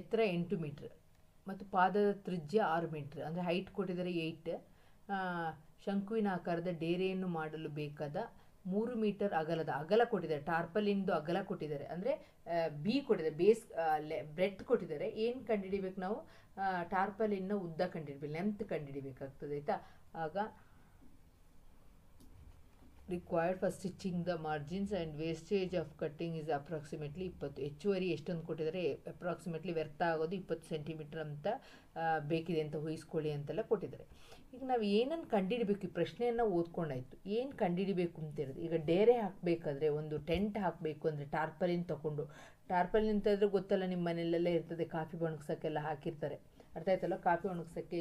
ಎತ್ತರ 8 ಮೀಟ್ರ್ ಮತ್ತು ಪಾದದ ತ್ರಿಜ್ಯ 6 ಮೀಟ್ರ್, ಅಂದರೆ ಹೈಟ್ ಕೊಟ್ಟಿದ್ದಾರೆ 8. ಶಂಕುವಿನ ಆಕಾರದ ಡೇರೆಯನ್ನು ಮಾಡಲು ಬೇಕಾದ 3 ಮೀಟರ್ ಅಗಲ ಕೊಟ್ಟಿದ್ದಾರೆ. ಟಾರ್ಪಲಿನ್ದು ಅಗಲ ಕೊಟ್ಟಿದ್ದಾರೆ, ಅಂದರೆ ಬಿ ಕೊಟ್ಟಿದ್ದಾರೆ, ಬೇಸ್ ಬ್ರೆಡ್ ಕೊಟ್ಟಿದ್ದಾರೆ. ಏನು ಕಂಡುಹಿಡಿಬೇಕು ನಾವು? ಟಾರ್ಪಲಿನ್ನ ಉದ್ದ ಕಂಡುಹಿಡಬೇಕು, ಲೆಂತ್ ಕಂಡುಹಿಡಿಬೇಕಾಗ್ತದೆ ಆಯಿತಾ. ಆಗ required for stitching the margins and wastage of cutting is approximately 20. ಹೆಚ್ಚುವರಿ ಎಷ್ಟೊಂದು ಕೊಟ್ಟಿದ್ದಾರೆ? ಅಪ್ರಾಕ್ಸಿಮೇಟ್ಲಿ ವ್ಯರ್ಥ ಆಗೋದು 20 ಸೆಂಟಿಮೀಟರ್ ಅಂತ ಬೇಕಿದೆ ಅಂತ ಊಹಿಸ್ಕೊಳ್ಳಿ ಅಂತೆಲ್ಲ ಕೊಟ್ಟಿದ್ದಾರೆ. ಈಗ ನಾವು ಏನನ್ನು ಕಂಡುಹಿಡಬೇಕು? ಈ ಪ್ರಶ್ನೆಯನ್ನು ಓದ್ಕೊಂಡಾಯ್ತು, ಏನು ಕಂಡುಹಿಡಬೇಕು ಅಂತ ಹೇಳಿದ್ರೆ, ಈಗ ಡೇರೆ ಹಾಕಬೇಕಾದ್ರೆ, ಒಂದು ಟೆಂಟ್ ಹಾಕಬೇಕು ಅಂದರೆ ಟಾರ್ಪಲಿನ್ ತೊಗೊಂಡು, ಟಾರ್ಪಲಿನ್ ಅಂತಂದರೆ ಗೊತ್ತಲ್ಲ, ನಿಮ್ಮ ಮನೆಯಲ್ಲೆಲ್ಲ ಇರ್ತದೆ, ಕಾಫಿ ಒಣಗ್ಸೋಕ್ಕೆಲ್ಲ ಹಾಕಿರ್ತಾರೆ, ಅರ್ಥ ಆಯ್ತಲ್ಲ. ಕಾಫಿ ಒಣಗ್ಸೋಕ್ಕೆ,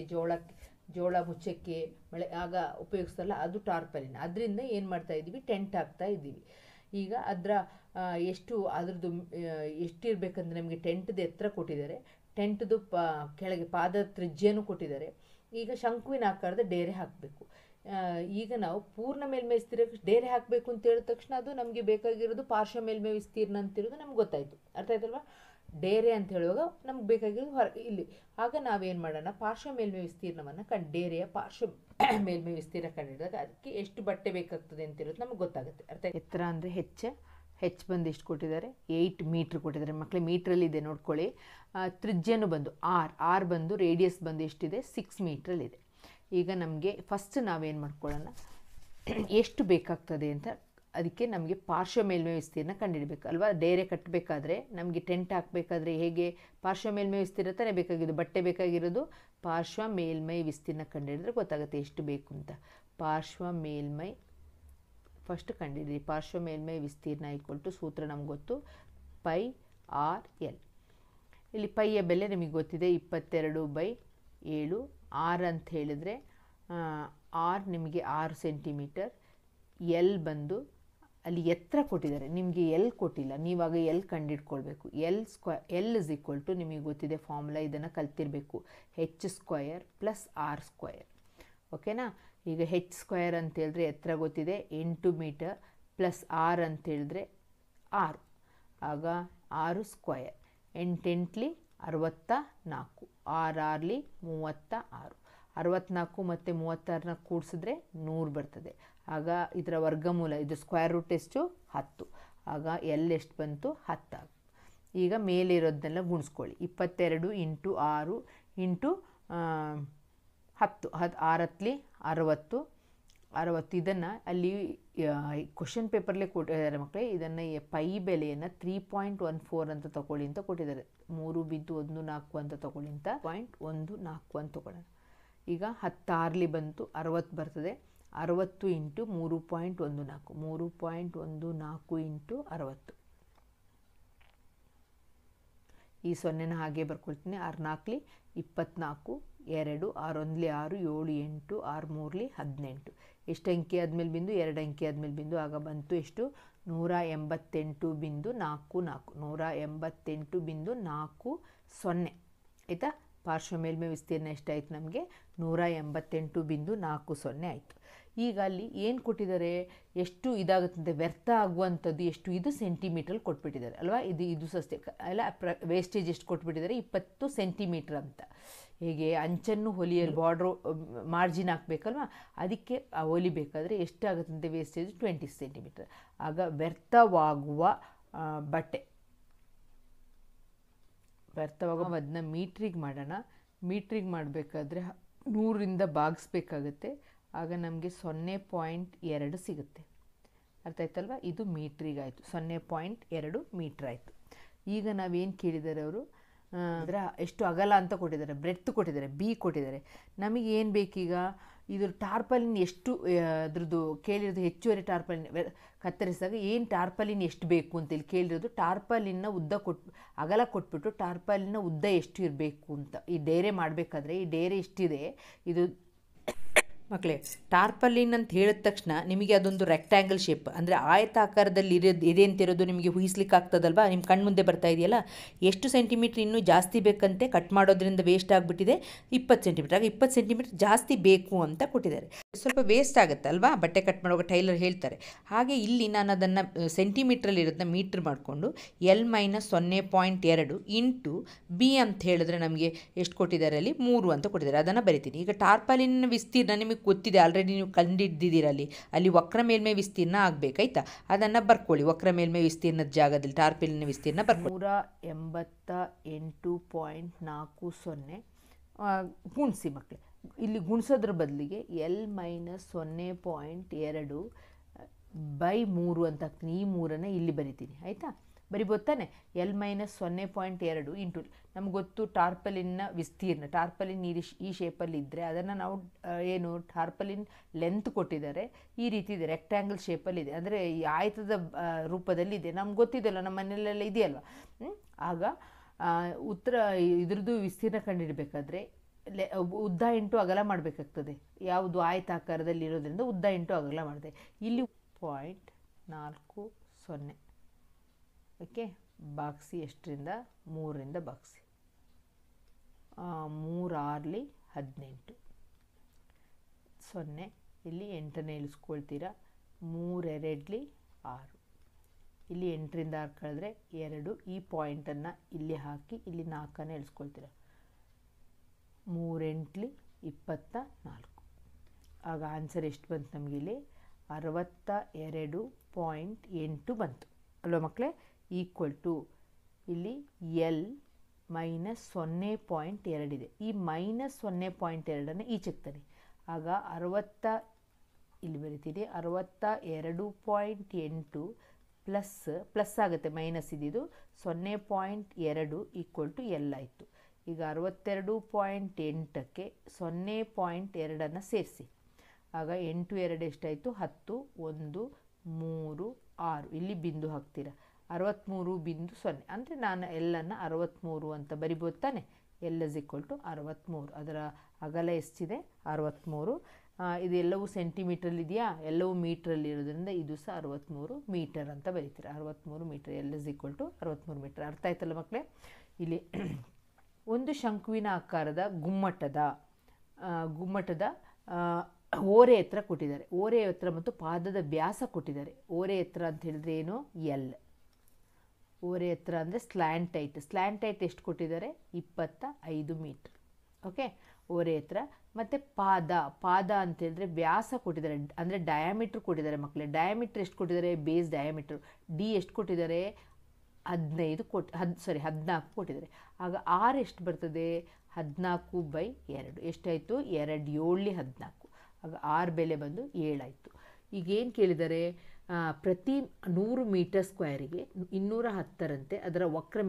ಜೋಳ ಮುಚ್ಚಕ್ಕೆ ಆಗ ಉಪಯೋಗಿಸ್ತಲ್ಲ, ಅದು ಟಾರ್ಪಲಿನ್. ಅದರಿಂದ ಏನು ಮಾಡ್ತಾ ಇದ್ದೀವಿ? ಟೆಂಟ್ ಹಾಕ್ತಾ ಇದ್ದೀವಿ. ಈಗ ಅದ್ರದ್ದು ಎಷ್ಟಿರಬೇಕಂದ್ರೆ ನಮಗೆ ಟೆಂಟ್ದು ಎತ್ತರ ಕೊಟ್ಟಿದ್ದಾರೆ, ಟೆಂಟ್ದು ಕೆಳಗೆ ಪಾದ ತ್ರಿಜ್ಯನೂ ಕೊಟ್ಟಿದ್ದಾರೆ. ಈಗ ಶಂಕುವಿನ ಆಕಾರದ ಡೇರೆ ಹಾಕಬೇಕು. ಈಗ ನಾವು ಪೂರ್ಣ ಮೇಲ್ಮೈ ವಿಸ್ತೀರ್ಣ ಡೇರೆ ಹಾಕಬೇಕು ಅಂತ ಹೇಳಿದ ತಕ್ಷಣ ಅದು ನಮಗೆ ಬೇಕಾಗಿರೋದು ಪಾರ್ಶ್ವ ಮೇಲ್ಮೈ ವಿಸ್ತೀರ್ಣ ಅಂತಿರೋದು ನಮ್ಗೆ ಗೊತ್ತಾಯಿತು, ಅರ್ಥ ಆಯ್ತಲ್ವಾ. ಡೇರೆ ಅಂತ ಹೇಳುವಾಗ ನಮ್ಗೆ ಬೇಕಾಗಿರೋದು ಇಲ್ಲಿ. ಆಗ ನಾವೇನು ಮಾಡೋಣ? ಪಾರ್ಶ್ವ ಮೇಲ್ಮೈ ವಿಸ್ತೀರ್ಣವನ್ನು ಡೇರೆಯ ಪಾರ್ಶ್ವ ಮೇಲ್ಮೈ ವಿಸ್ತೀರ್ಣ ಕಂಡುಹಿಡಿದಾಗ ಅದಕ್ಕೆ ಎಷ್ಟು ಬಟ್ಟೆ ಬೇಕಾಗ್ತದೆ ಅಂತಿರೋದು ನಮ್ಗೆ ಗೊತ್ತಾಗುತ್ತೆ, ಅರ್ಥ. ಎತ್ತರ ಅಂದರೆ ಹೆಚ್ ಬಂದು ಎಷ್ಟು ಕೊಟ್ಟಿದ್ದಾರೆ? 8 ಮೀಟ್ರ್ ಕೊಟ್ಟಿದ್ದಾರೆ. ಮಕ್ಕಳೇ ಮೀಟ್ರಲ್ಲಿದೆ ನೋಡ್ಕೊಳ್ಳಿ. ತ್ರಿಜ್ಯನೂ ಬಂದು ಆರ್ ಬಂದು ರೇಡಿಯಸ್ ಬಂದು ಎಷ್ಟಿದೆ? 6 ಮೀಟ್ರಲ್ಲಿದೆ. ಈಗ ನಮಗೆ ಫಸ್ಟ್ ನಾವೇನು ಮಾಡ್ಕೊಳ್ಳೋಣ, ಎಷ್ಟು ಬೇಕಾಗ್ತದೆ ಅಂತ. ಅದಕ್ಕೆ ನಮಗೆ ಪಾರ್ಶ್ವ ಮೇಲ್ಮೈ ವಿಸ್ತೀರ್ಣ ಕಂಡುಹಿಡಬೇಕು ಅಲ್ವಾ. ಡೇರೆ ಕಟ್ಟಬೇಕಾದ್ರೆ, ನಮಗೆ ಟೆಂಟ್ ಹಾಕಬೇಕಾದ್ರೆ ಹೇಗೆ ಪಾರ್ಶ್ವ ಮೇಲ್ಮೈ ವಿಸ್ತೀರ್ಣ ತಾನೇ ಬೇಕಾಗಿರೋದು, ಬಟ್ಟೆ ಬೇಕಾಗಿರೋದು. ಪಾರ್ಶ್ವ ಮೇಲ್ಮೈ ವಿಸ್ತೀರ್ಣ ಕಂಡುಹಿಡಿದ್ರೆ ಗೊತ್ತಾಗುತ್ತೆ ಎಷ್ಟು ಬೇಕು ಅಂತ. ಪಾರ್ಶ್ವ ಮೇಲ್ಮೈ ಫಸ್ಟ್ ಕಂಡುಹಿಡಿರಿ. ಪಾರ್ಶ್ವ ಮೇಲ್ಮೈ ವಿಸ್ತೀರ್ಣ ಸೂತ್ರ ನಮ್ಗೆ ಗೊತ್ತು, πr/l. ಇಲ್ಲಿ ಪೈಯ ಬೆಲೆ ನಿಮಗೆ ಗೊತ್ತಿದೆ, 22/7. ಆರ್ ಅಂತ ಹೇಳಿದರೆ ಆರ್ ನಿಮಗೆ 6 ಸೆಂಟಿಮೀಟರ್. ಎಲ್ ಬಂದು ಅಲ್ಲಿ ಎತ್ತರ ಕೊಟ್ಟಿದ್ದಾರೆ, ನಿಮಗೆ ಎಲ್ ಕೊಟ್ಟಿಲ್ಲ, ನೀವಾಗ ಎಲ್ ಕಂಡುಹಿಡ್ಕೊಳ್ಬೇಕು. ಎಲ್ ಇಸ್ ಈಕ್ವಲ್ ಟು ನಿಮಗೆ ಗೊತ್ತಿದೆ ಫಾರ್ಮುಲಾ, ಇದನ್ನು ಕಲ್ತಿರಬೇಕು, h² + r². ಓಕೆನಾ. ಈಗ h² ಅಂತ ಹೇಳಿದ್ರೆ ಎತ್ತರ ಗೊತ್ತಿದೆ 8 ಮೀಟರ್, ಪ್ಲಸ್ ಆರ್ ಅಂತ ಹೇಳಿದ್ರೆ 6, ಆಗ 6². 8 64, 6 36. 64 ಮತ್ತು 36ನ ಕೂಡಿಸಿದ್ರೆ 100 ಬರ್ತದೆ. ಆಗ ಇದರ ವರ್ಗಮೂಲ, ಇದು ಸ್ಕ್ವೇರ್ ರೂಟ್ ಎಷ್ಟು? 10. ಆಗ ಎಲ್ ಎಷ್ಟು ಬಂತು? 10. ಈಗ ಮೇಲಿರೋದನ್ನೆಲ್ಲ ಗುಣಿಸ್ಕೊಳ್ಳಿ. 22 × 6 × 10, 6 60. ಇದನ್ನು ಅಲ್ಲಿ ಕ್ವಶನ್ ಪೇಪರ್ಲೇ ಕೊಟ್ಟಿದ್ದಾರೆ ಮಕ್ಕಳೇ. ಇದನ್ನು ಪೈ ಬೆಲೆಯನ್ನು 3.14 ಅಂತ ತಗೊಳ್ಳಿ ಅಂತ ಕೊಟ್ಟಿದ್ದಾರೆ. 3/14 ಅಂತ ತಗೊಳ್ಳಿ ಅಂತ, 0.14 ಅಂತ ತಗೊಳ್ಳೋಣ. ಈಗ 16 ಬಂತು 60 ಬರ್ತದೆ. 60 × 3.14, 3.14 × 60. ಈ 0ನ ಹಾಗೆ ಬರ್ಕೊಳ್ತೀನಿ. 6 24, 2, 6 6, 7 8, 6 18. ಎಷ್ಟು ಅಂಕಿ ಆದಮೇಲೆ ಬಿಂದು? 2 ಅಂಕಿ ಆದಮೇಲೆ ಬಿಂದು. ಆಗ ಬಂತು ಎಷ್ಟು? 188.44. 188.40 ಆಯಿತಾ. ಪಾರ್ಶ್ವ ಮೇಲ್ಮೈ ವಿಸ್ತೀರ್ಣ ಎಷ್ಟಾಯಿತು ನಮಗೆ? 188.40 ಆಯಿತು. ಈಗ ಅಲ್ಲಿ ಏನು ಕೊಟ್ಟಿದ್ದಾರೆ? ಎಷ್ಟು ಇದಾಗುತ್ತಂತೆ ವ್ಯರ್ಥ ಆಗುವಂಥದ್ದು ಎಷ್ಟು? ಇದು ಸೆಂಟಿಮೀಟ್ರಲ್ಲಿ ಕೊಟ್ಬಿಟ್ಟಿದ್ದಾರೆ ಅಲ್ವಾ. ಇದು ಸಸ್ತೆ ಅಲ್ಲ. ವೇಸ್ಟೇಜ್ ಎಷ್ಟು ಕೊಟ್ಬಿಟ್ಟಿದ್ದಾರೆ? 20 ಸೆಂಟಿಮೀಟ್ರ್ ಅಂತ. ಹೇಗೆ ಅಂಚನ್ನು ಹೊಲಿಯಲು ಬಾರ್ಡ್ರು ಮಾರ್ಜಿನ್ ಹಾಕಬೇಕಲ್ವ, ಅದಕ್ಕೆ ಹೊಲಿಬೇಕಾದ್ರೆ ಎಷ್ಟಾಗುತ್ತಂತೆ ವೇಸ್ಟೇಜ್? 20 ಸೆಂಟಿಮೀಟರ್. ಆಗ ವ್ಯರ್ಥವಾಗುವ ಬಟ್ಟೆ, ಅದನ್ನ ಮೀಟ್ರಿಗೆ ಮಾಡೋಣ. ಮೀಟ್ರಿಗೆ ಮಾಡಬೇಕಾದ್ರೆ 100ರಿಂದ ಭಾಗಿಸ್ಬೇಕಾಗತ್ತೆ. ಆಗ ನಮಗೆ 0.2 ಸಿಗುತ್ತೆ. ಅರ್ಥ ಆಯ್ತಲ್ವ. ಇದು ಮೀಟ್ರಿಗಾಯಿತು, 0.2 ಮೀಟ್ರ್ ಆಯಿತು. ಈಗ ನಾವೇನು ಕೇಳಿದ್ದಾರೆ ಅವರು? ಅದರ ಎಷ್ಟು ಅಗಲ ಅಂತ ಕೊಟ್ಟಿದ್ದಾರೆ, ಬ್ರೆಡ್ತ್ ಕೊಟ್ಟಿದ್ದಾರೆ, ಬಿ ಕೊಟ್ಟಿದ್ದಾರೆ. ನಮಗೆ ಏನು ಬೇಕೀಗ? ಇದು ಟಾರ್ಪಲಿನ್ ಎಷ್ಟು ಅದ್ರದ್ದು ಕೇಳಿರೋದು, ಹೆಚ್ಚುವರಿ ಟಾರ್ಪಲಿನ್ ಕತ್ತರಿಸಿದಾಗ ಏನು ಟಾರ್ಪಲಿನ್ ಎಷ್ಟು ಬೇಕು ಅಂತ ಇಲ್ಲಿ ಕೇಳಿರೋದು. ಟಾರ್ಪಲಿನ್ನ ಉದ್ದ ಅಗಲ ಕೊಟ್ಬಿಟ್ಟು ಟಾರ್ಪಲಿನ ಉದ್ದ ಎಷ್ಟು ಇರಬೇಕು ಅಂತ. ಈ ಡೇರೆ ಮಾಡಬೇಕಾದ್ರೆ ಈ ಡೇರೆ ಎಷ್ಟಿದೆ, ಇದು ಮಕ್ಕಳೇ, ಟಾರ್ಪಲಿನ್ ಅಂತ ಹೇಳಿದ ತಕ್ಷಣ ನಿಮಗೆ ಅದೊಂದು ರೆಕ್ಟ್ಯಾಂಗಲ್ ಶೇಪ್ ಅಂದರೆ ಆಯತಾಕಾರದಲ್ಲಿ ಇದೆ ಅಂತಿರೋದು ನಿಮಗೆ ಊಹಿಸ್ಲಿಕ್ಕೆ ಆಗ್ತದಲ್ವಾ? ನಿಮ್ಮ ಕಣ್ಣು ಮುಂದೆ ಬರ್ತಾ ಇದೆಯಲ್ಲ. ಎಷ್ಟು ಸೆಂಟಿಮೀಟ್ರ್ ಇನ್ನೂ ಜಾಸ್ತಿ ಬೇಕಂತೆ, ಕಟ್ ಮಾಡೋದ್ರಿಂದ ವೇಸ್ಟ್ ಆಗಿಬಿಟ್ಟಿದೆ 20 ಸೆಂಟಿಮೀಟ್ರ್. ಆಗ 20 ಸೆಂಟಿಮೀಟ್ರ್ ಜಾಸ್ತಿ ಬೇಕು ಅಂತ ಕೊಟ್ಟಿದ್ದಾರೆ. ಸ್ವಲ್ಪ ವೇಸ್ಟ್ ಆಗುತ್ತೆ ಅಲ್ವಾ ಬಟ್ಟೆ ಕಟ್ ಮಾಡುವಾಗ, ಟೈಲರ್ ಹೇಳ್ತಾರೆ. ಹಾಗೆ ಇಲ್ಲಿ ನಾನು ಅದನ್ನು ಸೆಂಟಿಮೀಟ್ರಲ್ಲಿರೋದನ್ನ ಮೀಟ್ರ್ ಮಾಡಿಕೊಂಡು L-0.2 ಇಂಟು ಬಿ ಅಂತ ಹೇಳಿದ್ರೆ ನಮಗೆ ಎಷ್ಟು ಕೊಟ್ಟಿದ್ದಾರೆ ಅಲ್ಲಿ 3 ಅಂತ ಕೊಟ್ಟಿದ್ದಾರೆ. ಅದನ್ನು ಬರಿತೀನಿ. ಈಗ ಟಾರ್ಪಾಲಿನ್ ವಿಸ್ತೀರ್ಣ ನಿಮಗೆ ಗೊತ್ತಿದೆ, ಆಲ್ರೆಡಿ ನೀವು ಕಂಡಿದ್ದೀರ. ಅಲ್ಲಿ ವಕ್ರ ಮೇಲ್ಮೈ ವಿಸ್ತೀರ್ಣ ಆಗಬೇಕಾಯ್ತಾ, ಅದನ್ನು ಬರ್ಕೊಳ್ಳಿ. ವಕ್ರ ಮೇಲ್ಮೈ ವಿಸ್ತೀರ್ಣದ ಜಾಗದಲ್ಲಿ ಟಾರ್ಪಾಲಿನ್ ವಿಸ್ತೀರ್ಣ ಬರ್ಕೊಳ್ಳಿ. 188.40 ಗುಣಿಸಿ ಮಕ್ಕಳೇ. ಇಲ್ಲಿ ಗುಣಿಸೋದ್ರ ಬದಲಿಗೆ L-0.2 ಬೈ 3 ಅಂತ ಹಾಕ್ತೀನಿ. ಈ 3 ಇಲ್ಲಿ ಬರಿತೀನಿ ಆಯಿತಾ. ಬರಿಬೋದು ತಾನೆ. L-0.2 ಇಂಟು ನಮ್ಗೆ ಗೊತ್ತು ಟಾರ್ಪಲಿನ್ನ ವಿಸ್ತೀರ್ಣ. ಟಾರ್ಪಲಿನ್ ಈ ಶೇಪಲ್ಲಿ ಇದ್ದರೆ ಅದನ್ನು ನಾವು ಏನು ಟಾರ್ಪಲಿನ್ ಲೆಂತ್ ಕೊಟ್ಟಿದ್ದಾರೆ, ಈ ರೀತಿ ಇದೆ, ರೆಕ್ಟ್ಯಾಂಗಲ್ ಶೇಪಲ್ಲಿದೆ, ಅಂದರೆ ಈ ಆಯತದ ರೂಪದಲ್ಲಿದೆ. ನಮ್ಗೆ ಗೊತ್ತಿದೆಯಲ್ಲ, ನಮ್ಮ ಮನೆಯಲ್ಲೆಲ್ಲ ಇದೆಯಲ್ವ. ಆಗ ಇದ್ರದ್ದು ವಿಸ್ತೀರ್ಣ ಕಂಡುಹಿಡಬೇಕಾದ್ರೆ ಉದ್ದ ಇಂಟು ಅಗಲ ಮಾಡಬೇಕಾಗ್ತದೆ. ಯಾವುದು ಆಯತಾಕಾರದಲ್ಲಿ ಇರೋದ್ರಿಂದ ಉದ್ದ ಇಂಟು ಅಗಲ ಮಾಡಿದೆ. ಇಲ್ಲಿ 0.40 ಓಕೆ. ಬಾಕ್ಸಿ ಎಷ್ಟರಿಂದ 3ರಿಂದ ಬಾಕ್ಸಿ. 3 6 18 0. ಇಲ್ಲಿ 8ನೇ ಇಳಿಸ್ಕೊಳ್ತೀರಾ. 3 2 6. ಇಲ್ಲಿ 8ರಿಂದ 6 ಕಳೆದ್ರೆ 2. ಈ ಪಾಯಿಂಟನ್ನು ಇಲ್ಲಿ ಹಾಕಿ ಇಲ್ಲಿ 4ನೇ ಇಳಿಸ್ಕೊಳ್ತೀರಾ. 3 8 24. ಆಗ ಆನ್ಸರ್ ಎಷ್ಟು ಬಂತು ನಮಗೆ? ಇಲ್ಲಿ 62.8 ಬಂತು ಅಲ್ವಾ ಮಕ್ಕಳೇ. ಈಕ್ವಲ್ ಟು ಇಲ್ಲಿ L-0.2 ಇದೆ. ಈ -0.2 ಈಚೆಗೆ ತನ್ನಿ. ಆಗ ಇಲ್ಲಿ ಬರಿತೀನಿ 62.8 ಪ್ಲಸ್ ಆಗುತ್ತೆ, ಮೈನಸ್ ಇದ್ದಿದ್ದು 0.2 ಈಕ್ವಲ್ ಟು L ಆಯಿತು. ಈಗ 62.8ಕ್ಕೆ 0.2 ಸೇರಿಸಿ. ಆಗ 8 2 ಎಷ್ಟಾಯಿತು? 10. 1 3 6. ಇಲ್ಲಿ ಬಿಂದು ಹಾಕ್ತೀರಾ. 63.0 ಅಂದರೆ ನಾನು ಎಲ್ಲನ್ನು 63 ಅಂತ ಬರಿಬೋದು ತಾನೆ. L = 63. ಅದರ ಅಗಲ ಎಷ್ಟಿದೆ? 63. ಇದೆಲ್ಲವೂ ಸೆಂಟಿಮೀಟ್ರಲ್ಲಿ ಇದೆಯಾ? ಎಲ್ಲವೂ ಮೀಟ್ರಲ್ಲಿ ಇರೋದ್ರಿಂದ ಇದು ಸಹ 63 ಮೀಟರ್ ಅಂತ ಬರೀತೀರ. 63 ಮೀಟರ್. L = 63 metre. ಅರ್ಥ ಆಯ್ತಲ್ಲ ಮಕ್ಕಳೇ? ಇಲ್ಲಿ ಒಂದು ಶಂಕುವಿನ ಆಕಾರದ ಗುಮ್ಮಟದ ಓರೆ ಎತ್ತರ ಕೊಟ್ಟಿದ್ದಾರೆ. ಓರೆ ಎತ್ತರ ಮತ್ತು ಪಾದದ ವ್ಯಾಸ ಕೊಟ್ಟಿದ್ದಾರೆ. ಓರೆ ಎತ್ತರ ಅಂತ ಹೇಳಿದ್ರೆ ಏನು? L. ಓರೆ ಎತ್ತರ ಅಂದರೆ ಸ್ಲ್ಯಾಂಟ್ ಹೈಟ್. ಸ್ಲ್ಯಾಂಟ್ ಹೈಟ್ ಎಷ್ಟು ಕೊಟ್ಟಿದ್ದಾರೆ? 25 ಮೀಟರ್. ಓಕೆ. ಓರೆ ಎತ್ತರ ಮತ್ತು ಪಾದ ಅಂತ ಹೇಳಿದ್ರೆ ವ್ಯಾಸ ಕೊಟ್ಟಿದ್ದಾರೆ, ಅಂದರೆ ಡಯಾಮೀಟ್ರ್ ಕೊಟ್ಟಿದ್ದಾರೆ ಮಕ್ಕಳೇ. ಡಯಾಮೀಟ್ರ್ ಎಷ್ಟು ಕೊಟ್ಟಿದ್ದಾರೆ? ಬೇಸ್ ಡಯಾಮೀಟ್ರ್ ಡಿ ಎಷ್ಟು ಕೊಟ್ಟಿದ್ದಾರೆ? 14 ಕೊಟ್ಟಿದ್ದಾರೆ. ಆಗ ಆರ್ ಎಷ್ಟು ಬರ್ತದೆ? 14/2. ಎಷ್ಟಾಯಿತು? 2 7 14. ಆಗ ಆರ್ ಬೆಲೆ ಬಂದು 7 ಆಯಿತು. ಈಗೇನು ಕೇಳಿದ್ದಾರೆ? ಪ್ರತಿ 100 ಮೀಟರ್ ಸ್ಕ್ವೇರಿಗೆ 210ರಂತೆ ಅದರ ವಕ್ರ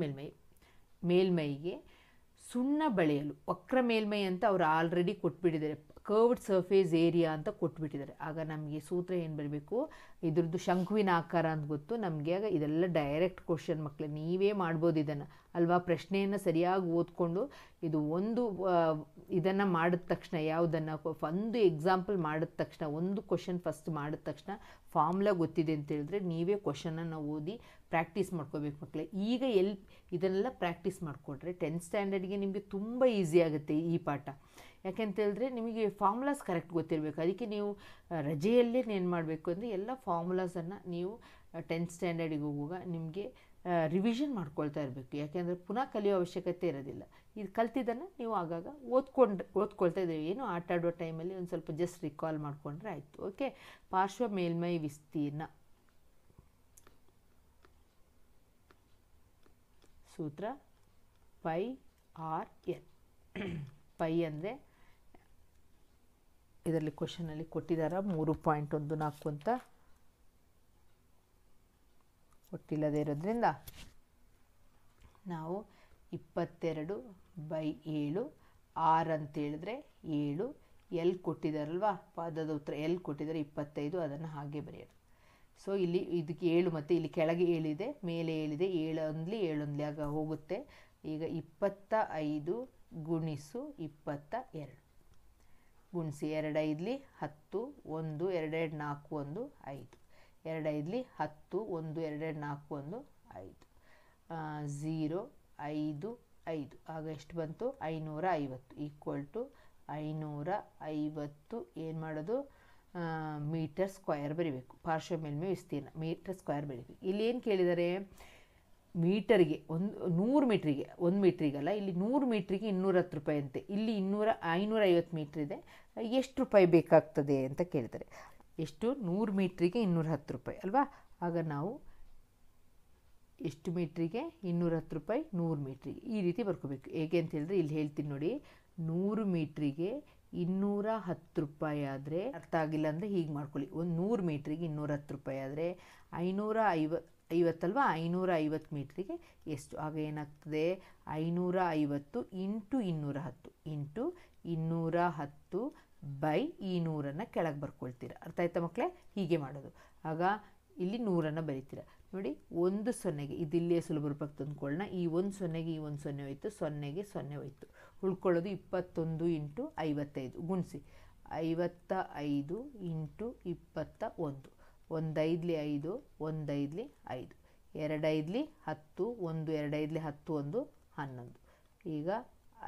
ಮೇಲ್ಮೈಗೆ ಸುಣ್ಣ ಬಳೆಯಲು. ವಕ್ರ ಮೇಲ್ಮೈ ಅಂತ ಅವರು ಆಲ್ರೆಡಿ ಕೊಟ್ಬಿಟ್ಟಿದ್ದಾರೆ. ಕರ್ವ್ಡ್ ಸರ್ಫೇಸ್ ಏರಿಯಾ ಅಂತ ಕೊಟ್ಬಿಟ್ಟಿದ್ದಾರೆ. ಆಗ ನಮಗೆ ಸೂತ್ರ ಏನು ಬರಬೇಕು? ಇದ್ರದ್ದು ಶಂಕುವಿನ ಆಕಾರ ಅಂತ ಗೊತ್ತು ನಮಗೆ. ಆಗ ಇದೆಲ್ಲ ಡೈರೆಕ್ಟ್ ಕ್ವಶನ್ ಮಕ್ಕಳೇ, ನೀವೇ ಮಾಡ್ಬೋದು ಇದನ್ನು ಅಲ್ವಾ. ಪ್ರಶ್ನೆಯನ್ನು ಸರಿಯಾಗಿ ಓದ್ಕೊಂಡು ಇದು ಒಂದು ಇದನ್ನು ಮಾಡಿದ ತಕ್ಷಣ, ಯಾವುದನ್ನು ಒಂದು ಎಕ್ಸಾಂಪಲ್ ಮಾಡಿದ ತಕ್ಷಣ, ಒಂದು ಕ್ವಶನ್ ಫಸ್ಟ್ ಮಾಡಿದ ತಕ್ಷಣ ಫಾರ್ಮುಲಾ ಗೊತ್ತಿದೆ ಅಂತ ಹೇಳಿದ್ರೆ ನೀವೇ ಕ್ವಶನನ್ನು ಓದಿ ಪ್ರಾಕ್ಟೀಸ್ ಮಾಡ್ಕೋಬೇಕು ಮಕ್ಕಳೇ. ಈಗ ಇದನ್ನೆಲ್ಲ ಪ್ರಾಕ್ಟೀಸ್ ಮಾಡಿಕೊಂಡ್ರೆ 10th ಸ್ಟ್ಯಾಂಡರ್ಡ್ಗೆ ನಿಮಗೆ ತುಂಬ ಈಸಿ ಆಗುತ್ತೆ ಈ ಪಾಠ. ಯಾಕೆಂತೇಳಿದ್ರೆ ನಿಮಗೆ ಫಾರ್ಮುಲಾಸ್ ಕರೆಕ್ಟ್ ಗೊತ್ತಿರಬೇಕು. ಅದಕ್ಕೆ ನೀವು ರಜೆಯಲ್ಲೇ ಏನು ಮಾಡಬೇಕು ಅಂದರೆ ಎಲ್ಲ ಫಾರ್ಮುಲಾಸನ್ನು ನೀವು 10th ಸ್ಟ್ಯಾಂಡರ್ಡಿಗೆ ಹೋಗುವಾಗ ನಿಮಗೆ ರಿವಿಷನ್ ಮಾಡ್ಕೊಳ್ತಾ ಇರಬೇಕು. ಯಾಕೆಂದರೆ ಪುನಃ ಕಲಿಯೋ ಅವಶ್ಯಕತೆ ಇರೋದಿಲ್ಲ. ಇದು ಕಲ್ತಿದ್ದನ್ನು ನೀವು ಆಗಾಗ ಓದ್ಕೊಳ್ತಾ ಇದ್ದೀವಿ. ಏನು ಆಟ ಆಡೋ ಟೈಮಲ್ಲಿ ಒಂದು ಸ್ವಲ್ಪ ಜಸ್ಟ್ ರಿಕಾಲ್ ಮಾಡಿಕೊಂಡ್ರೆ ಆಯಿತು. ಓಕೆ. ಪಾರ್ಶ್ವ ಮೇಲ್ಮೈ ವಿಸ್ತೀರ್ಣ ಸೂತ್ರ πr/l. ಪೈ ಅಂದರೆ ಇದರಲ್ಲಿ ಕ್ವಶನಲ್ಲಿ ಕೊಟ್ಟಿದ್ದಾರೆ 3.14 ಅಂತ. ಕೊಟ್ಟಿಲ್ಲದೆ ಇರೋದ್ರಿಂದ ನಾವು 22/7. ಆರ್ ಅಂತ ಹೇಳಿದ್ರೆ 7. ಎಲ್ ಕೊಟ್ಟಿದ್ದಾರಲ್ವಾ, ಪಾದದ ಉತ್ತರ ಎಲ್ ಕೊಟ್ಟಿದ್ದಾರೆ 25. ಅದನ್ನು ಹಾಗೆ ಬರೆಯೋದು. ಸೊ ಇಲ್ಲಿ ಇದಕ್ಕೆ 7 ಮತ್ತು ಇಲ್ಲಿ ಕೆಳಗೆ 7 ಇದೆ, ಮೇಲೆ 7 ಇದೆ. 7 ಆಗ ಹೋಗುತ್ತೆ. ಈಗ 25 × 22. ಗುಣಿಸಿ 2 5 10 1 2 2 4 1 5 2 5 10 1 2 2 4 1 5 0 5 5 ಆಗ ಎಷ್ಟು ಬಂತು 550 ಈಕ್ವಲ್ ಟು 550 ಏನು ಮಾಡೋದು ಮೀಟರ್ ಸ್ಕ್ವಯರ್ ಬರೀಬೇಕು. ಪಾರ್ಶ್ವ ಮೇಲ್ಮೈ ವಿಸ್ತೀರ್ಣ ಮೀಟರ್ ಸ್ಕ್ವಯರ್ ಬರೀಬೇಕು. ಇಲ್ಲಿ ಏನು ಕೇಳಿದ್ದಾರೆ ಮೀಟರ್ಗೆ 100 ಮೀಟ್ರಿಗೆ 1 ಮೀಟ್ರಿಗಲ್ಲ, ಇಲ್ಲಿ 100 ಮೀಟ್ರಿಗೆ 210 ರೂಪಾಯಿ ಅಂತೆ. ಇಲ್ಲಿ 550 ಮೀಟ್ರ್ ಇದೆ, ಎಷ್ಟು ರೂಪಾಯಿ ಬೇಕಾಗ್ತದೆ ಅಂತ ಕೇಳ್ತಾರೆ. ಎಷ್ಟು 100 ಮೀಟ್ರಿಗೆ 210 ರೂಪಾಯಿ ಅಲ್ವಾ. ಆಗ ನಾವು ಎಷ್ಟು ಮೀಟ್ರಿಗೆ 210 ರೂಪಾಯಿ 100 ಮೀಟ್ರಿಗೆ ಈ ರೀತಿ ಬರ್ಕೋಬೇಕು. ಹೇಗೆ ಅಂತ ಹೇಳಿದ್ರೆ ಇಲ್ಲಿ ಹೇಳ್ತೀನಿ ನೋಡಿ, 100 ಮೀಟ್ರಿಗೆ 210 ರೂಪಾಯಿ ಆದರೆ ಅರ್ಥ ಆಗಿಲ್ಲ ಅಂದರೆ ಹೀಗೆ ಮಾಡ್ಕೊಳ್ಳಿ. 100 ಮೀಟ್ರಿಗೆ 210 ರೂಪಾಯಿ ಆದರೆ 550 ಅಲ್ವಾ, 550 ಮೀಟ್ರಿಗೆ ಎಷ್ಟು ಆಗ ಏನಾಗ್ತದೆ 550 ಇಂಟು 210 ಇಂಟು 210 ಬೈ ಈ 100 ಕೆಳಗೆ ಬರ್ಕೊಳ್ತೀರಾ. ಅರ್ಥ ಆಯ್ತಾ ಮಕ್ಕಳೇ? ಹೀಗೆ ಮಾಡೋದು. ಆಗ ಇಲ್ಲಿ 100 ಬರೀತೀರಾ ನೋಡಿ. 1 0ಗೆ ಇದಿಲ್ಲೇ ಸುಲಭ ರೂಪಕ್ಕೆ ತಂದುಕೊಳ್ಳೋಣ. ಈ 1 0ಗೆ ಈ 1 0 ಹೋಯ್ತು, 0ಗೆ 0 ಹೋಯ್ತು, ಉಳ್ಕೊಳ್ಳೋದು 21 ಇಂಟು 55 ಗುಣಿಸಿ 55 ಇಂಟು 21 1 5 5 1 5 5 2 5 10 1 2 5 10 1 11 ಈಗ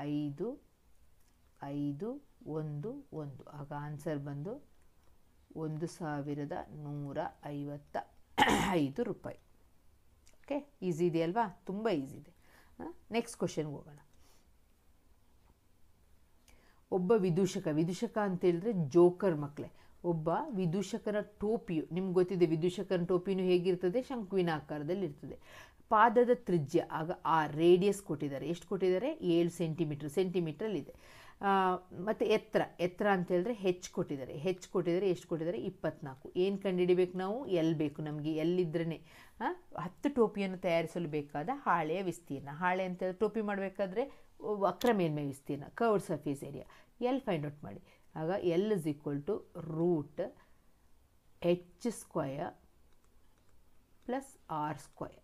5 5 1 1 ಆಗ ಆನ್ಸರ್ ಬಂದು 1155 ರೂಪಾಯಿ. ಓಕೆ, ಈಸಿ ಇದೆ ಅಲ್ವಾ? ತುಂಬ ಈಸಿ ಇದೆ. ನೆಕ್ಸ್ಟ್ ಕ್ವಶನ್ಗೆ ಹೋಗೋಣ. ಒಬ್ಬ ವಿದೂಷಕ ಅಂತ ಹೇಳಿದ್ರೆ ಜೋಕರ್ ಮಕ್ಕಳೇ. ಒಬ್ಬ ವಿದೂಷಕನ ಟೋಪಿಯು ನಿಮ್ಗೆ ಗೊತ್ತಿದೆ, ವಿದೂಷಕನ ಟೋಪಿನೂ ಹೇಗಿರ್ತದೆ? ಶಂಕುವಿನ ಆಕಾರದಲ್ಲಿ ಇರ್ತದೆ. ಪಾದದ ತ್ರಿಜ್ಯ ಆಗ ರೇಡಿಯಸ್ ಕೊಟ್ಟಿದ್ದಾರೆ. ಎಷ್ಟು ಕೊಟ್ಟಿದ್ದಾರೆ? 7 ಸೆಂಟಿಮೀಟ್ರಲ್ಲಿದೆ. ಮತ್ತು ಎತ್ತರ ಅಂತ ಹೇಳಿದ್ರೆ ಹೆಚ್ಚು ಕೊಟ್ಟಿದ್ದಾರೆ. ಎಷ್ಟು ಕೊಟ್ಟಿದ್ದಾರೆ? 24. ಏನು ಕಂಡುಹಿಡಿಬೇಕು ನಾವು? ಎಲ್ ಬೇಕು ನಮಗೆ. ಎಲ್ಲಿದ್ರೇ 10 ಟೋಪಿಯನ್ನು ತಯಾರಿಸಲು ಬೇಕಾದ ಹಾಳೆಯ ವಿಸ್ತೀರ್ಣ. ಹಾಳೆ ಅಂತ ಹೇಳಿದ್ರೆ ಟೋಪಿ ಮಾಡಬೇಕಾದ್ರೆ ವಕ್ರ ಮೇಲ್ಮೈ ವಿಸ್ತೀರ್ಣ, curved surface area. L find out ಮಾಡಿ. ಆಗ L is equal to root h square plus R square.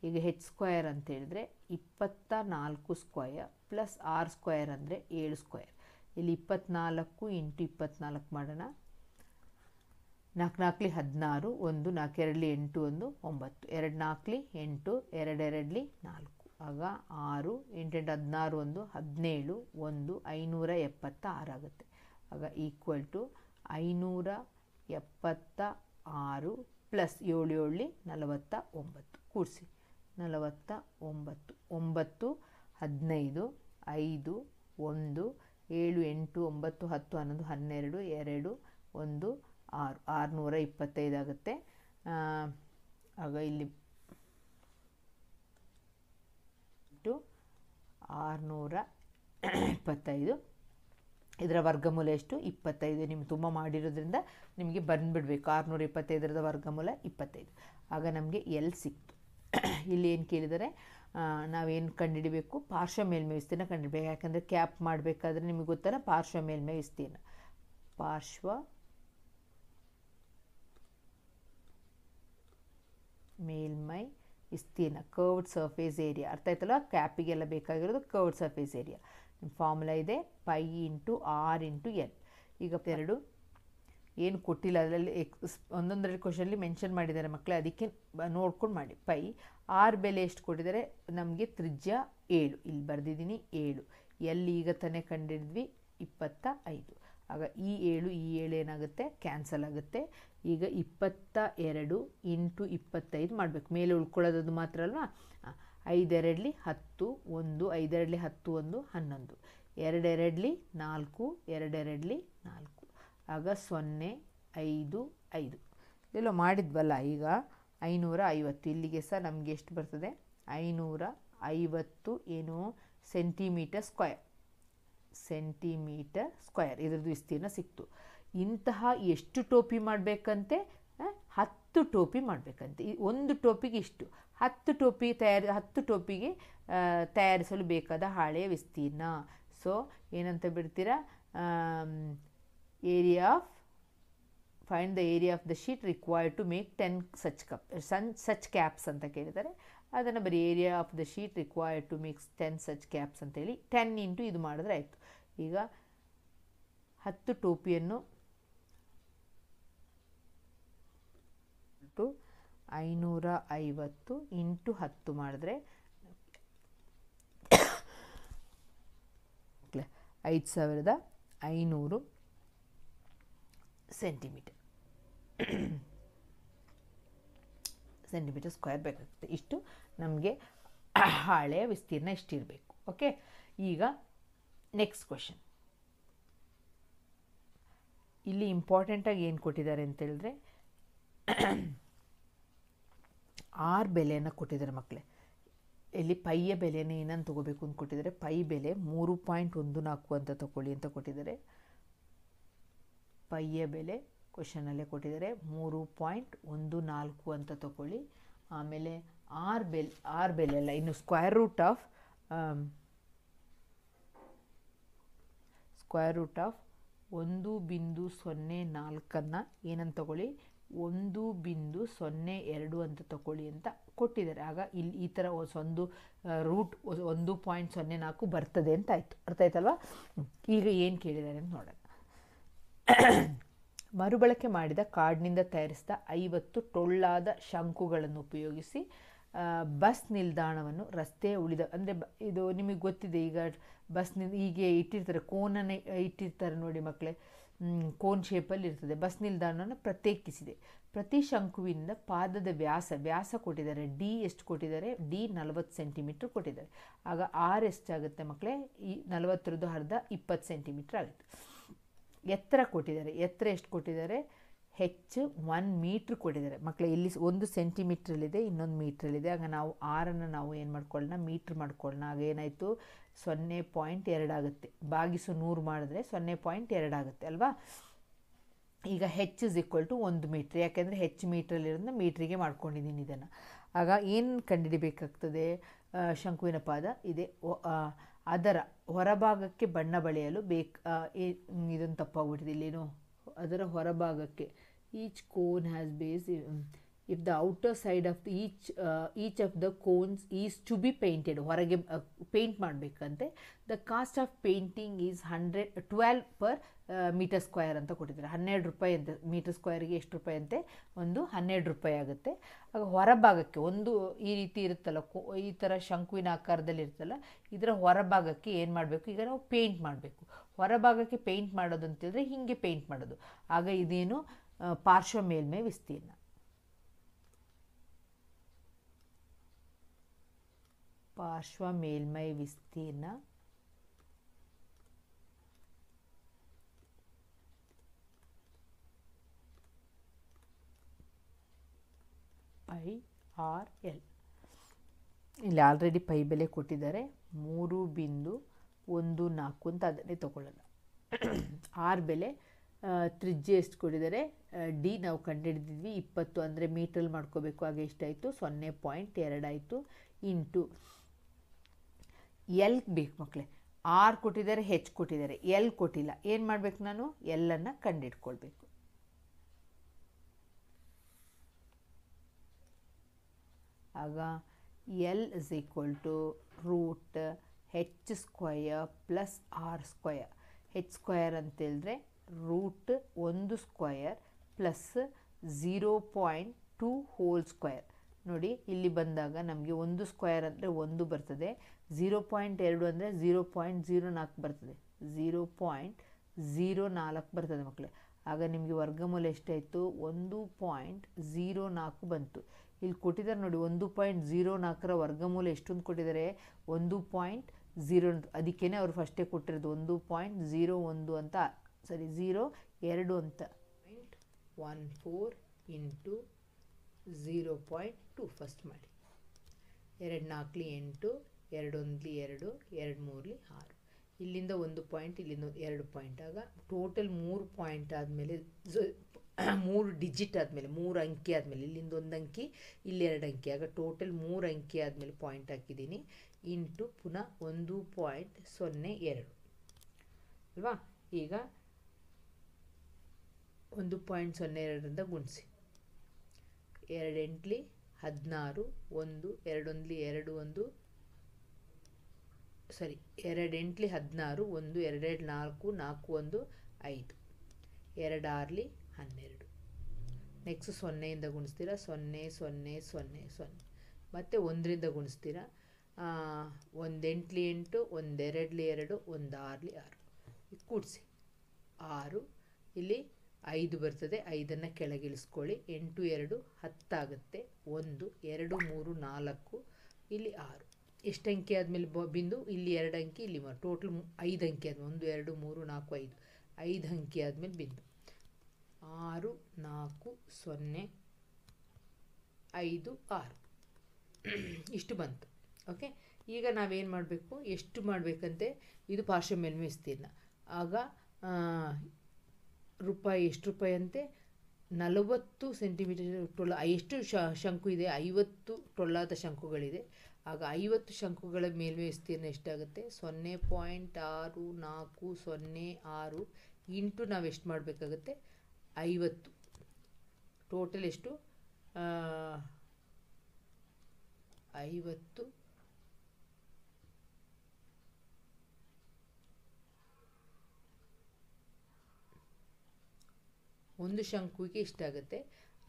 ಈಗ ಹೆಚ್ ಸ್ಕ್ವಯರ್ ಅಂತ ಹೇಳಿದ್ರೆ 24 ಸ್ಕ್ವಯರ್ ಪ್ಲಸ್ ಆರ್ ಸ್ಕ್ವಯರ್ ಅಂದರೆ 7 ಸ್ಕ್ವಯರ್. ಇಲ್ಲಿ 24 ಇಂಟು 24 ಮಾಡೋಣ. 4 4 16 1 4 2 8 1 9 2 4 8 2 2 4 ಆಗ 6 8 8 16 1 17 576 ಆಗುತ್ತೆ. ಆಗ ಈಕ್ವಲ್ ಟು 576 ಪ್ಲಸ್ 7 7 49 ಕೂಡಿಸಿ 49 9 15 5 1 7 8 9 10 11 12 2 1 6 625 ಆಗುತ್ತೆ. ಆಗ ಇಲ್ಲಿ 625 ಇದರ ವರ್ಗಮೂಲ ಎಷ್ಟು? 25. ನಿಮ್ಗೆ ತುಂಬ ಮಾಡಿರೋದ್ರಿಂದ ನಿಮಗೆ ಬಂದುಬಿಡಬೇಕು. 625ರದ ವರ್ಗಮೂಲ 25. ಆಗ ನಮಗೆ ಎಲ್ ಸಿಕ್ತು. ಇಲ್ಲಿ ಏನು ಕೇಳಿದರೆ ನಾವೇನು ಕಂಡುಹಿಡಬೇಕು? ಪಾರ್ಶ್ವ ಮೇಲ್ಮೈ ವಿಸ್ತೀರ್ಣ ಕಂಡುಹಿಡಬೇಕು. ಯಾಕಂದರೆ ಕ್ಯಾಪ್ ಮಾಡಬೇಕಾದ್ರೆ ನಿಮಗೆ ಗೊತ್ತಲ್ಲ ಪಾರ್ಶ್ವ ಮೇಲ್ಮೈ ವಿಸ್ತೀರ್ಣ. ಪಾರ್ಶ್ವ ಮೇಲ್ಮೈ ವಿಸ್ತೀರ್ಣ ಕರ್ವ್ಡ್ ಸರ್ಫೇಸ್ ಏರಿಯಾ. ಅರ್ಥ ಆಯ್ತಲ್ಲ? ಕ್ಯಾಪಿಗೆಲ್ಲ ಬೇಕಾಗಿರೋದು ಕರ್ವ್ಡ್ ಸರ್ಫೇಸ್ ಏರಿಯಾ. ನಿಮ್ಮ ಫಾರ್ಮುಲಾ ಇದೆ pi into R into L. ಈಗ ಎರಡು ಏನು ಕೊಟ್ಟಿಲ್ಲ ಅದರಲ್ಲಿ ಒಂದೊಂದರಲ್ಲಿ ಕ್ವಶನಲ್ಲಿ ಮೆನ್ಷನ್ ಮಾಡಿದ್ದಾರೆ ಮಕ್ಕಳೇ, ಅದಕ್ಕೆ ನೋಡ್ಕೊಂಡು ಮಾಡಿ. ಪೈ ಆರ್ ಬೆಲೆ ಎಷ್ಟು ಕೊಟ್ಟಿದ್ದಾರೆ? ನಮಗೆ ತ್ರಿಜ್ಯ 7 ಇಲ್ಲಿ ಬರೆದಿದ್ದೀನಿ 7. ಎಲ್ಲಿ ಈಗ ತಾನೇ ಕಂಡಿಡಿದ್ವಿ 25. ಆಗ ಈ 7 ಏನಾಗುತ್ತೆ? ಕ್ಯಾನ್ಸಲ್ ಆಗುತ್ತೆ. ಈಗ 22 ಇಂಟು 25 ಮಾಡಬೇಕು. ಮೇಲೆ ಉಳ್ಕೊಳ್ಳೋದು ಮಾತ್ರ ಅಲ್ವಾ. 5 2 10 1 5 2 10 1 11 2 2 4 2 2 4 ಆಗ 0 5 5 ಇದೆಲ್ಲ ಮಾಡಿದ್ವಲ್ಲ. ಈಗ 550 ಇಲ್ಲಿಗೆ ಸಹ ನಮಗೆ ಎಷ್ಟು ಬರ್ತದೆ? 550 ಏನು ಸೆಂಟಿಮೀಟರ್ ಸ್ಕ್ವಯರ್. ಇದ್ರದ್ದು ವಿಸ್ತೀರ್ಣ ಸಿಕ್ತು. ಇಂತಹ ಎಷ್ಟು ಟೋಪಿ ಮಾಡಬೇಕಂತೆ? 10 ಟೋಪಿ ಮಾಡಬೇಕಂತೆ. ಒಂದು ಟೋಪಿಗೆ ಇಷ್ಟು 10 ಟೋಪಿಗೆ ತಯಾರಿಸಲು ಬೇಕಾದ ಹಾಳೆಯ ವಿಸ್ತೀರ್ಣ. ಸೊ ಏನಂತ ಬಿಡ್ತೀರಾ? Find the area of the sheet required to make 10 such caps ಅಂತ ಕೇಳಿದ್ದಾರೆ. ಅದನ್ನು ಬರೀ area of the sheet required to make 10 such caps ಅಂತೇಳಿ 10 ಇಂಟು ಇದು ಮಾಡಿದ್ರೆ ಆಯಿತು. ಈಗ 10 ಟೋಪಿಯನ್ನು 550 ಇಂಟು 10 ಮಾಡಿದ್ರೆ 5500 ಸೆಂಟಿಮೀಟರ್ ಸ್ಕ್ವೇರ್ ಬೇಕಾಗುತ್ತೆ. ಇಷ್ಟು ನಮಗೆ ಹಾಳೆಯ ವಿಸ್ತೀರ್ಣ ಇಷ್ಟಿರಬೇಕು. ಓಕೆ, ಈಗ ನೆಕ್ಸ್ಟ್ ಕ್ವೆಶನ್. ಇಲ್ಲಿ ಇಂಪಾರ್ಟೆಂಟಾಗಿ ಏನು ಕೊಟ್ಟಿದ್ದಾರೆ ಅಂತ ಹೇಳಿದ್ರೆ ಆರ್ ಬೆಲೆಯನ್ನು ಕೊಟ್ಟಿದ್ದಾರೆ ಮಕ್ಕಳೇ. ಇಲ್ಲಿ ಪೈಯ ಬೆಲೆಯನ್ನು ಏನನ್ನು ತೊಗೋಬೇಕು ಅಂತ ಕೊಟ್ಟಿದ್ದಾರೆ. ಪೈ ಬೆಲೆ 3.14 ಅಂತ ತಗೊಳ್ಳಿ ಅಂತ ಕೊಟ್ಟಿದ್ದಾರೆ. ಪೈಯ ಬೆಲೆ ಕ್ವಶನಲ್ಲೇ ಕೊಟ್ಟಿದ್ದಾರೆ 3.14 ಅಂತ ತಗೊಳ್ಳಿ. ಆಮೇಲೆ ಆರ್ ಬೆಲೆ ಅಲ್ಲ, ಇನ್ನು ಸ್ಕ್ವೇರ್ ರೂಟ್ ಆಫ್ 1.04 ಏನಂತ ತಗೊಳ್ಳಿ 1.02 ಅಂತ ತಗೊಳ್ಳಿ ಅಂತ ಕೊಟ್ಟಿದ್ದಾರೆ. ಆಗ ಇಲ್ಲಿ ಈ ಥರ ಒಂದು ರೂಟ್ 1.04 ಬರ್ತದೆ ಅಂತ ಆಯಿತು. ಅರ್ಥ ಆಯ್ತಲ್ವಾ? ಈಗ ಏನು ಕೇಳಿದ್ದಾರೆ ಅಂತ ನೋಡೋಣ. ಮರುಬಳಕೆ ಮಾಡಿದ ಕಾರ್ಡ್ನಿಂದ ತಯಾರಿಸಿದ 50 ಟೊಳ್ಳಾದ ಶಂಕುಗಳನ್ನು ಉಪಯೋಗಿಸಿ ಬಸ್ ನಿಲ್ದಾಣವನ್ನು ರಸ್ತೆಯ ಉಳಿದ ಅಂದರೆ ಇದು ನಿಮಗೆ ಗೊತ್ತಿದೆ. ಈಗ ಹೀಗೆ ಇಟ್ಟಿರ್ತಾರೆ, ಕೋನನ್ನು ಇಟ್ಟಿರ್ತಾರೆ ನೋಡಿ ಮಕ್ಕಳೇ, ಕೋನ್ ಶೇಪಲ್ಲಿ ಇರ್ತದೆ. ಬಸ್ ನಿಲ್ದಾಣವನ್ನು ಪ್ರತ್ಯೇಕಿಸಿದೆ. ಪ್ರತಿ ಶಂಕುವಿನಿಂದ ಪಾದದ ವ್ಯಾಸ ಕೊಟ್ಟಿದ್ದಾರೆ. ಡಿ ಎಷ್ಟು ಕೊಟ್ಟಿದ್ದಾರೆ? ಡಿ 40 ಸೆಂಟಿಮೀಟ್ರ್ ಕೊಟ್ಟಿದ್ದಾರೆ. ಆಗ ಆರ್ ಎಷ್ಟಾಗುತ್ತೆ ಮಕ್ಕಳೇ? ಈ 40 ಅರ್ಧ 20 ಸೆಂಟಿಮೀಟ್ರ್ ಆಗುತ್ತೆ. ಎತ್ತರ ಕೊಟ್ಟಿದ್ದಾರೆ. ಎತ್ತರ ಎಷ್ಟು ಕೊಟ್ಟಿದ್ದಾರೆ? ಹೆಚ್ಚು 1 ಮೀಟ್ರ್ ಕೊಟ್ಟಿದ್ದಾರೆ ಮಕ್ಕಳೇ. ಇಲ್ಲಿ 1 ಸೆಂಟಿಮೀಟ್ರಲ್ಲಿದೆ, ಇನ್ನೊಂದು ಮೀಟ್ರಲ್ಲಿದೆ. ಆಗ ನಾವು ಆರನ್ನು ನಾವು ಏನು ಮಾಡ್ಕೊಳ್ಳೋಣ? ಮೀಟ್ರ್ ಮಾಡ್ಕೊಳ್ಳೋಣ. ಆಗ ಏನಾಯಿತು? 0.2 ಆಗುತ್ತೆ. ಭಾಗಿಸು 100 ಮಾಡಿದ್ರೆ 0.2 ಆಗುತ್ತೆ ಅಲ್ವಾ? ಈಗ H is equal to 1 metre. ಯಾಕೆಂದರೆ ಹೆಚ್ಚು ಮೀಟ್ರಲ್ಲಿರೋದನ್ನ ಮೀಟ್ರಿಗೆ ಮಾಡ್ಕೊಂಡಿದ್ದೀನಿ ಇದನ್ನು. ಆಗ ಏನು ಕಂಡುಹಿಡಿಬೇಕಾಗ್ತದೆ? ಶಂಕುವಿನ ಪಾದ ಇದೆ, ಅದರ ಹೊರಭಾಗಕ್ಕೆ ಬಣ್ಣ ಬಳಿಯಲು ಇದನ್ನು ತಪ್ಪಾಗ್ಬಿಟ್ಟಿದೆ ಇಲ್ಲೇನು. ಅದರ ಹೊರಭಾಗಕ್ಕೆ each cone has base if the outer side of each of the cones is to be painted. ಹೊರಗೆ ಪೇಂಟ್ ಮಾಡಬೇಕಂತೆ. The cost of painting is 12 per metre square ಅಂತ ಕೊಟ್ಟಿದ್ದಾರೆ. 12 ರೂಪಾಯಿ ಅಂತೆ. ಮೀಟರ್ ಸ್ಕ್ವೇರ್ಗೆ ಎಷ್ಟು ರೂಪಾಯಿ ಅಂತೆ? 12 ರೂಪಾಯಿ ಆಗುತ್ತೆ. ಆಗ ಹೊರಭಾಗಕ್ಕೆ ಒಂದು ಈ ರೀತಿ ಇರುತ್ತಲ್ಲ, ಈ ಥರ ಶಂಕುವಿನ ಆಕಾರದಲ್ಲಿ ಇರುತ್ತಲ್ಲ, ಇದರ ಹೊರಭಾಗಕ್ಕೆ ಏನು ಮಾಡಬೇಕು? ಈಗ ನಾವು ಪೇಂಟ್ ಮಾಡಬೇಕು. ಹೊರಭಾಗಕ್ಕೆ ಪೇಂಟ್ ಮಾಡೋದು ಅಂತೇಳಿದ್ರೆ ಹೀಗೆ ಪೇಂಟ್ ಮಾಡೋದು. ಆಗ ಇದೇನು? ಪಾರ್ಶ್ವ ಮೇಲ್ಮೈ ವಿಸ್ತೀರ್ಣ. ಪಾರ್ಶ್ವ ಮೇಲ್ಮೈ ವಿಸ್ತೀರ್ಣ ಪೈ ಆರ್ ಎಲ್. ಇಲ್ಲಿ ಆಲ್ರೆಡಿ ಪೈ ಬೆಲೆ ಕೊಟ್ಟಿದ್ದಾರೆ 3.14 ಅಂತ, ಅದನ್ನೇ ತಗೊಳ್ಳೋಣ. ಆರ್ ಬೆಲೆ ತ್ರಿಜ್ಯ ಎಷ್ಟು ಕೊಟ್ಟಿದ್ದಾರೆ? ಡಿ ನಾವು ಕಂಡುಹಿಡಿದಿದ್ವಿ 20 ಅಂದರೆ ಮೀಟ್ರಲ್ಲಿ ಮಾಡ್ಕೋಬೇಕು. ಆಗ ಎಷ್ಟಾಯಿತು? 0.2 ಆಯಿತು. ಇಂಟು ಎಲ್ ಬೇಕು ಮಕ್ಕಳೇ. ಆರ್ ಕೊಟ್ಟಿದ್ದಾರೆ, ಹೆಚ್ ಕೊಟ್ಟಿದ್ದಾರೆ, ಎಲ್ ಕೊಟ್ಟಿಲ್ಲ. ಏನು ಮಾಡಬೇಕು? ನಾನು ಎಲ್ಲನ್ನು ಕಂಡುಹಿಡ್ಕೊಳ್ಬೇಕು. ಆಗ L is equal to root H square plus R square. H square ಅಂತೇಳಿದ್ರೆ root 1 square plus 0.2 whole square. ನೋಡಿ ಇಲ್ಲಿ ಬಂದಾಗ ನಮಗೆ 1 ಸ್ಕ್ವಯರ್ ಅಂದರೆ 1 ಬರ್ತದೆ, 0.2 ಅಂದರೆ 0.04 ಬರ್ತದೆ, 0.04 ಬರ್ತದೆ ಮಕ್ಕಳೇ. ಆಗ ನಿಮಗೆ ವರ್ಗಮೂಲ ಎಷ್ಟಾಯಿತು? 1.04 ಬಂತು. ಇಲ್ಲಿ ಕೊಟ್ಟಿದ್ದಾರೆ ನೋಡಿ 1.04ರ ವರ್ಗಮೂಲ ಎಷ್ಟೊಂದು ಕೊಟ್ಟಿದ್ದಾರೆ? 1.0. ಅದಕ್ಕೇ ಅವರು ಫಸ್ಟೇ ಕೊಟ್ಟಿರೋದು 1.01 ಅಂತ, ಸರಿ 0.2 ಅಂತ. 0.14 ಇಂಟು 0.2 ಫಸ್ಟ್ ಮಾಡಿ. 2 4 8, 2 1 2, 2 3 6. ಇಲ್ಲಿಂದ 1 ಪಾಯಿಂಟ್, ಇಲ್ಲಿಂದ 2 ಪಾಯಿಂಟ್. ಆಗ ಟೋಟಲ್ 3 ಪಾಯಿಂಟ್ ಆದಮೇಲೆ 3 ಡಿಜಿಟ್ ಆದಮೇಲೆ 3 ಅಂಕಿ ಆದಮೇಲೆ ಇಲ್ಲಿಂದ 1 ಅಂಕಿ, ಇಲ್ಲಿ 2 ಅಂಕಿ. ಆಗ ಟೋಟಲ್ 3 ಅಂಕಿ ಆದಮೇಲೆ ಪಾಯಿಂಟ್ ಹಾಕಿದ್ದೀನಿ. ಇಂಟು ಪುನಃ 1.02 ಅಲ್ವಾ? ಈಗ 1.02ರಿಂದ ಗುಣಿಸಿ. 2 8 16, 1 2 1 2 1, ಸರಿ 2 8 16, 1 2 2 4 4 1 5, 2 ಆರ್ಲಿ 12. ನೆಕ್ಸ್ಟ್ 0ಇಂದ ಗುಣಿಸ್ತೀರಾ, 0 0 0 0, ಮತ್ತು 1ರಿಂದ ಗುಣಿಸ್ತೀರಾ, 1 8 8, 1 2 2, 1 6 6. ಈಗ ಕೂಡಿಸಿ 6, ಇಲ್ಲಿ 5 ಬರ್ತದೆ, 5ಅನ್ನು ಕೆಳಗಿಳಿಸ್ಕೊಳ್ಳಿ, 8 2 10 ಆಗುತ್ತೆ, 1 2 3 4, ಇಲ್ಲಿ 6. ಎಷ್ಟು ಅಂಕಿ ಆದಮೇಲೆ ಬಿಂದು, ಇಲ್ಲಿ 2 ಅಂಕಿ, ಇಲ್ಲಿ ಟೋಟಲ್ 5 ಅಂಕಿ ಆದಮೇಲೆ 1 2 3 4 5, 5 ಅಂಕಿ ಆದಮೇಲೆ ಬಿಂದು 6 4 0 5 6 ಇಷ್ಟು ಬಂತು. ಓಕೆ, ಈಗ ನಾವೇನು ಮಾಡಬೇಕು, ಎಷ್ಟು ಮಾಡಬೇಕಂತೆ, ಇದು ಪಾರ್ಶ್ವ ಮೇಲ್ಮೈ ವಿಸ್ತೀರ್ಣ. ಆಗ ಎಷ್ಟು ರೂಪಾಯಿ ಅಂತೆ, 40 ಸೆಂಟಿಮೀಟರ್ ಟೊಳ್ಳು. ಎಷ್ಟು ಶಂಕು ಇದೆ, 50 ಟೊಳ್ಳಾದ ಶಂಕುಗಳಿದೆ. ಆಗ 50 ಶಂಕುಗಳ ಮೇಲ್ಮೈ ವಿಸ್ತೀರ್ಣ ಎಷ್ಟಾಗುತ್ತೆ, 0.6406 ಇಂಟು ನಾವು ಎಷ್ಟು ಮಾಡಬೇಕಾಗುತ್ತೆ, 50. ಟೋಟಲ್ ಎಷ್ಟು, 50 ಒಂದು ಶಂಕುವಿಗೆ ಇಷ್ಟಾಗುತ್ತೆ.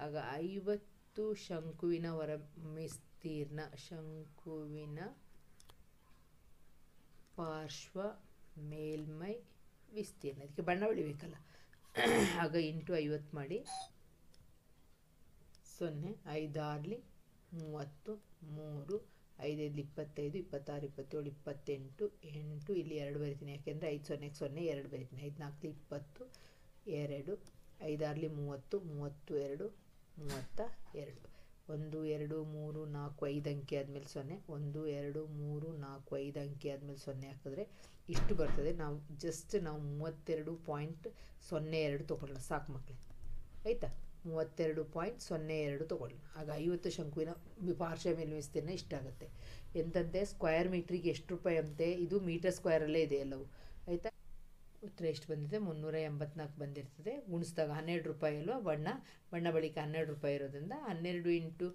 ಆಗ 50 ಶಂಕುವಿನ ಹೊರ ವಿಸ್ತೀರ್ಣ, ಶಂಕುವಿನ ಪಾರ್ಶ್ವ ಮೇಲ್ಮೈ ವಿಸ್ತೀರ್ಣ, ಅದಕ್ಕೆ ಬಣ್ಣ ಹೊಡಿಬೇಕಲ್ಲ. ಆಗ ಇಂಟು 50 ಮಾಡಿ, 0 5 6 30, 3 5 5 25, 26 27 28, 8 ಇಲ್ಲಿ 2 ಬರಿತೀನಿ, ಯಾಕೆಂದರೆ 5 0 0 2 ಬರಿತೀನಿ, 5 4 20 2, 5 6 30, 32 32, 1 2 3 4 5 ಅಂಕಿ ಆದಮೇಲೆ 0, 1 2 3 4 5 ಅಂಕಿ ಆದಮೇಲೆ 0 ಹಾಕಿದ್ರೆ ಇಷ್ಟು ಬರ್ತದೆ. ನಾವು 32.02 ತೊಗೊಳ್ಳೋಣ, ಸಾಕು ಮಕ್ಕಳೇ, ಆಯಿತಾ. 32.02 ತೊಗೊಳ್ಳೋಣ. ಆಗ 50 ಶಂಕುವಿನ ಪಾರ್ಶ್ವ ಮೇಲ್ಮೈ ವಿಸ್ತೀರ್ಣ ಇಷ್ಟಾಗುತ್ತೆ. ಎಂತಂತೆ, ಸ್ಕ್ವೇರ್ ಮೀಟ್ರಿಗೆ ಎಷ್ಟು ರೂಪಾಯಿ ಅಂತೆ, ಇದು ಮೀಟರ್ ಸ್ಕ್ವೇರಲ್ಲೇ ಇದೆ ಎಲ್ಲವೂ, ಆಯಿತಾ. ಉತ್ತರ ಎಷ್ಟು ಬಂದಿದೆ, 384 ಬಂದಿರ್ತದೆ. ಗುಣಿಸಿದಾಗ 12 ರೂಪಾಯಿ ಅಲ್ವಾ, ಬಣ್ಣ ಬಳಿಕ 12 ರೂಪಾಯಿ ಇರೋದ್ರಿಂದ 12 ಇಂಟು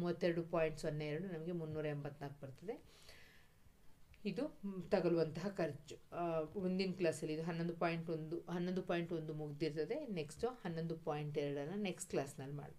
32.02 ನಮಗೆ 384 ಬರ್ತದೆ. ಇದು ತಗಲುವಂತಹ ಖರ್ಚು. ಮುಂದಿನ ಕ್ಲಾಸಲ್ಲಿ ಇದು 11.1 ಮುಗ್ದಿರ್ತದೆ. ನೆಕ್ಸ್ಟು 11.2 ನೆಕ್ಸ್ಟ್ ಕ್ಲಾಸ್ನಲ್ಲಿ ಮಾಡಿ.